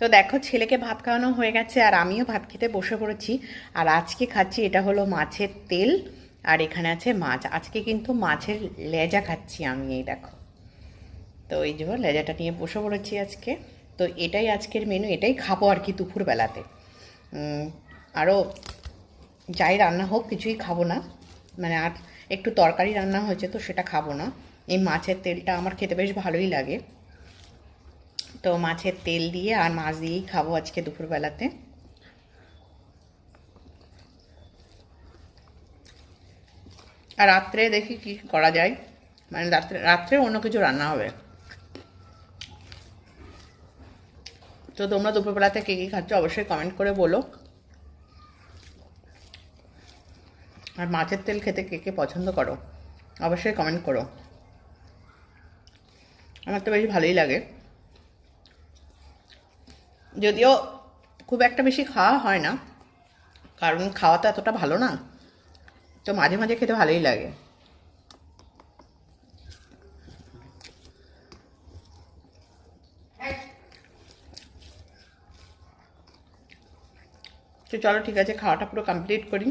তো দেখো ছেলেকে ভাত খাওয়ানো হয়ে গেছে আর আমিও ভাত খেতে বসে পড়েছি। আর আজকে খাচ্ছি, এটা হলো মাছের তেল আর এখানে আছে মাছ। আজকে কিন্তু মাছের লেজা খাচ্ছি আমি, এই দেখো। তো এই যে লেজাটা নিয়ে বসে পড়েছি আজকে। তো এটাই আজকের মেনু, এটাই খাবো আর কি দুপুরবেলাতে। আরও যাই রান্না হোক কিছুই খাবো না, মানে আর একটু তরকারি রান্না হয়েছে তো সেটা খাবো না। এই মাছের তেলটা আমার খেতে বেশ ভালোই লাগে, তো মাছের তেল দিয়ে আর মাছ দিয়েই খাবো আজকে দুপুরবেলাতে। আর রাত্রে দেখি কি করা যায়, মানে রাত্রে রাত্রে অন্য কিছু রান্না হবে। তো তোমরা দুপুরবেলাতে কে কী খাচ্ছ অবশ্যই কমেন্ট করে বলো। আর মাছের তেল খেতে কে কে পছন্দ করো অবশ্যই কমেন্ট করো। আমার তো বেশ ভালোই লাগে, যদিও খুব একটা বেশি খাওয়া হয় না, কারণ খাওয়া তো এতটা ভালো না। তো মাঝে মাঝে খেতে ভালোই লাগে। তো চলো ঠিক আছে, খাওয়াটা পুরো কমপ্লিট করি।